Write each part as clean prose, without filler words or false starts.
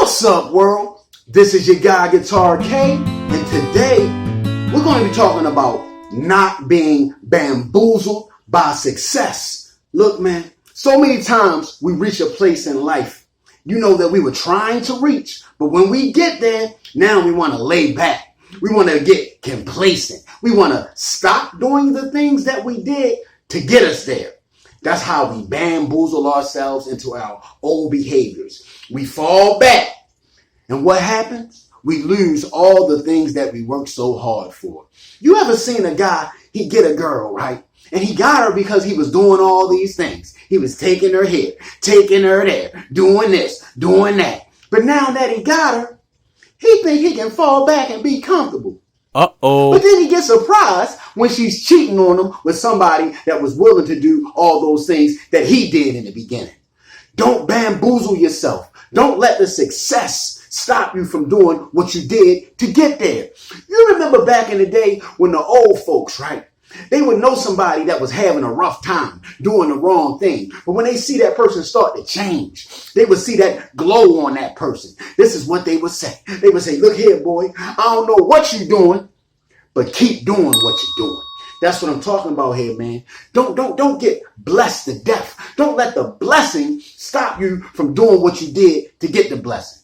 What's up, world? This is your guy, Guitar K, and today we're going to be talking about not being bamboozled by success. Look, man, so many times we reach a place in life, that we were trying to reach, but when we get there, now we want to lay back. We want to get complacent. We want to stop doing the things that we did to get us there. That's how we bamboozle ourselves into our old behaviors. We fall back. And what happens? We lose all the things that we worked so hard for. You ever seen a guy, he get a girl, right? And he got her because he was doing all these things. He was taking her here, taking her there, doing this, doing that. But now that he got her, he think he can fall back and be comfortable. Uh-oh. But then he gets surprised when she's cheating on him with somebody that was willing to do all those things that he did in the beginning. Don't bamboozle yourself. Don't let the success stop you from doing what you did to get there. You remember back in the day when the old folks, right? They would know somebody that was having a rough time doing the wrong thing. But when they see that person start to change, they would see that glow on that person. This is what they would say. They would say, look here, boy, I don't know what you're doing, but keep doing what you're doing. That's what I'm talking about here, man. Don't get blessed to death. Don't let the blessing stop you from doing what you did to get the blessing.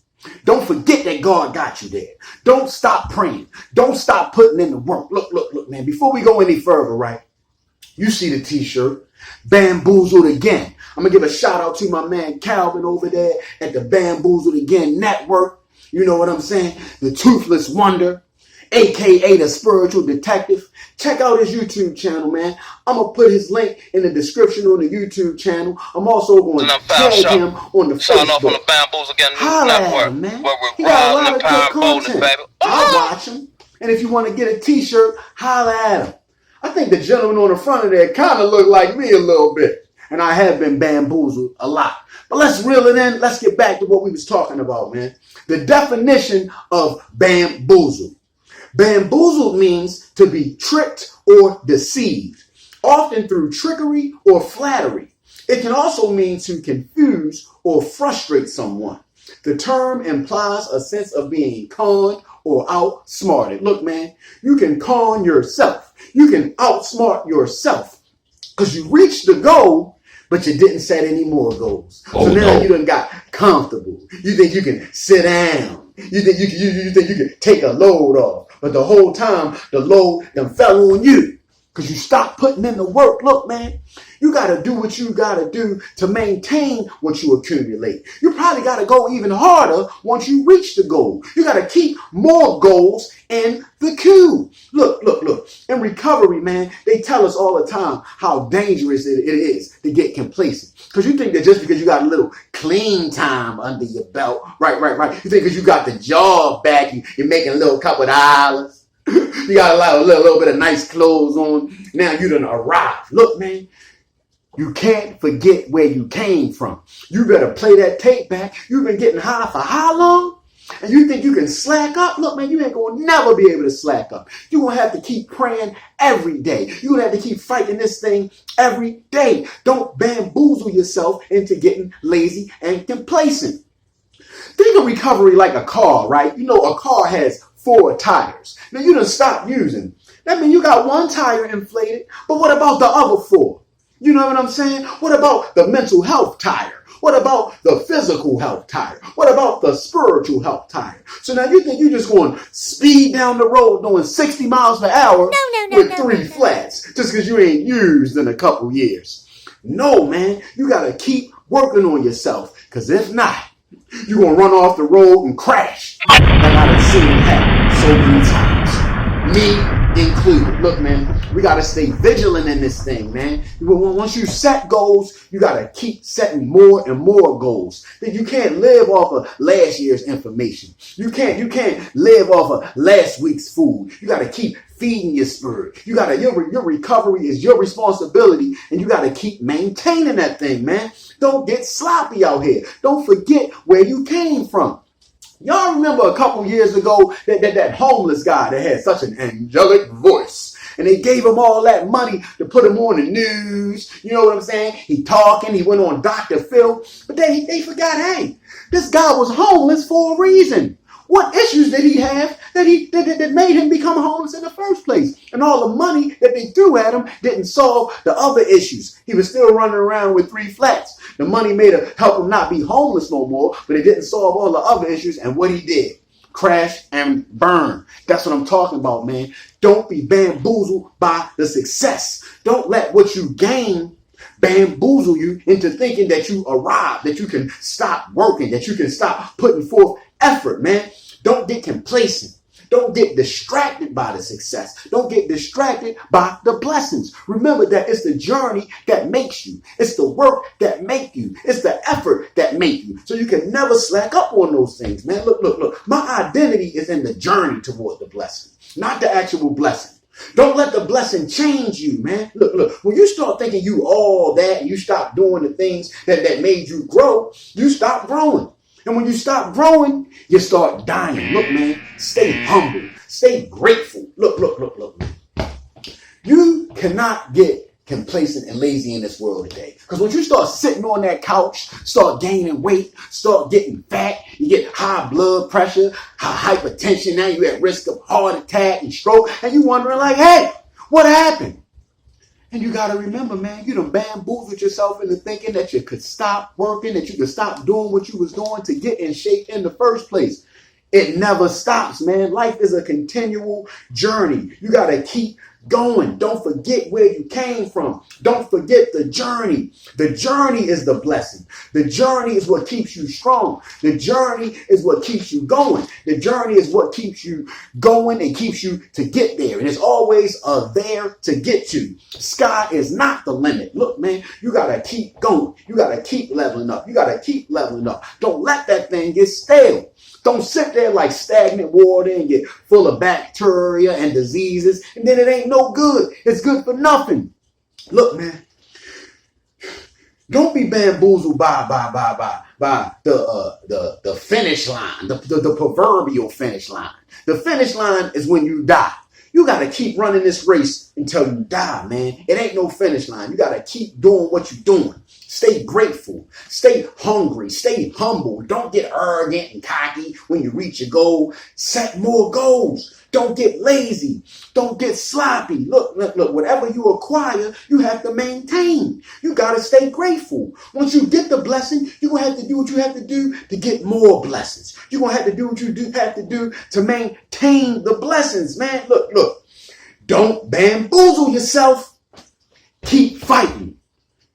Don't forget that God got you there. Don't stop praying. Don't stop putting in the work. Look, man. Before we go any further, right? You see the t-shirt, Bamboozled Again. I'm going to give a shout out to my man Calvin over there at the Bamboozled Again Network. You know what I'm saying? The Toothless Wonder, a.k.a. the Spiritual Detective. Check out his YouTube channel, man. I'm going to put his link in the description on the YouTube channel. I'm also going to tag him on the Sign off on Facebook. the Bamboozled Again Holla at Network, him, man. where we're He got a lot grinding of and power good bowling, content. baby. I'll watch him. And if you want to get a t-shirt, holla at him. I think the gentleman on the front of there kind of looked like me a little bit. And I have been bamboozled a lot. But let's reel it in. Let's get back to what we was talking about, man. The definition of bamboozle. Bamboozled means to be tricked or deceived, often through trickery or flattery. It can also mean to confuse or frustrate someone. The term implies a sense of being conned or outsmarted. Look, man, you can con yourself. You can outsmart yourself because you reached the goal, but you didn't set any more goals. So now you done got comfortable. You think you can sit down. You think you can take a load off. But the whole time, the load done fell on you because you stopped putting in the work. Look, man, you got to do what you got to do to maintain what you accumulate. You probably got to go even harder once you reach the goal. You got to keep more goals in the queue. Look. In recovery, man, they tell us all the time how dangerous it is to get complacent. Because you think that just because you got a little clean time under your belt, right. You think because you got the job back, you're making a little couple of dollars. You got a little bit of nice clothes on. Now you done arrived. Look, man, you can't forget where you came from. You better play that tape back. You've been getting high for how long? And you think you can slack up? Look, man, you ain't going to never be able to slack up. You're going to have to keep praying every day. You're going to have to keep fighting this thing every day. Don't bamboozle yourself into getting lazy and complacent. Think of recovery like a car, right? You know, a car has 4 tires. Now, you done stopped using. That means you got 1 tire inflated, but what about the other 4? You know what I'm saying? What about the mental health tire? What about the physical health tire? What about the spiritual health tire? So now you think you're just going to speed down the road doing 60 miles per hour with 3 flats just because you ain't used in a couple years. No, man, you got to keep working on yourself because if not, you're going to run off the road and crash like I done seen happen so many times. Me included. Look, man, we got to stay vigilant in this thing, man. Once you set goals, you got to keep setting more and more goals. You can't live off of last year's information. You can't live off of last week's food. You got to keep feeding your spirit. You got to, your recovery is your responsibility, and you got to keep maintaining that thing, man. Don't get sloppy out here. Don't forget where you came from. Y'all remember a couple years ago that homeless guy that had such an angelic voice. And they gave him all that money to put him on the news. You know what I'm saying? He talking, he went on Dr. Phil. But they forgot, hey, this guy was homeless for a reason. What issues did he have that made him become homeless in the first place? And all the money that they threw at him didn't solve the other issues. He was still running around with 3 flats. The money made him help him not be homeless no more, but it didn't solve all the other issues. And what he did, crash and burn. That's what I'm talking about, man. Don't be bamboozled by the success. Don't let what you gain bamboozle you into thinking that you arrived, that you can stop working, that you can stop putting forth effort, man. Don't get complacent. Don't get distracted by the success. Don't get distracted by the blessings. Remember that it's the journey that makes you. It's the work that makes you. It's the effort that makes you. So you can never slack up on those things, man. Look. My identity is in the journey toward the blessing, not the actual blessing. Don't let the blessing change you, man. Look. When you start thinking you all that and you stop doing the things that made you grow, you stop growing. And when you stop growing, you start dying. Look, man, stay humble. Stay grateful. Look. You cannot get complacent and lazy in this world today. Because when you start sitting on that couch, start gaining weight, start getting fat, you get high blood pressure, high hypertension. Now you're at risk of heart attack and stroke. And you're wondering like, hey, what happened? And you got to remember, man, you done bamboozled yourself into thinking that you could stop working, that you could stop doing what you was doing to get in shape in the first place. It never stops, man. Life is a continual journey. You got to keep going. Don't forget where you came from. Don't forget the journey. The journey is the blessing. The journey is what keeps you strong. The journey is what keeps you going. The journey is what keeps you going and keeps you to get there. And it's always there to get to. Sky is not the limit. Look, man, you got to keep going. You got to keep leveling up. You got to keep leveling up. Don't let that thing get stale. Don't sit there like stagnant water and get full of bacteria and diseases, and then it ain't no good. It's good for nothing. Look, man, don't be bamboozled by the finish line, the proverbial finish line. The finish line is when you die. You got to keep running this race until you die, man. It ain't no finish line. You got to keep doing what you're doing. Stay grateful. Stay hungry. Stay humble. Don't get arrogant and cocky when you reach your goal. Set more goals. Don't get lazy. Don't get sloppy. Look. Whatever you acquire, you have to maintain. You got to stay grateful. Once you get the blessing, you're going to have to do what you have to do to get more blessings. You're going to have to do what you have to do to maintain the blessings, man. Look. Don't bamboozle yourself. Keep fighting.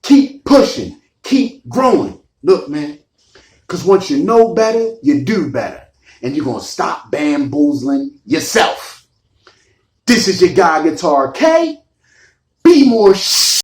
Keep pushing. Keep growing. Look, man, because once you know better, you do better. And you're going to stop bamboozling yourself. This is your guy, Guitar K. Be more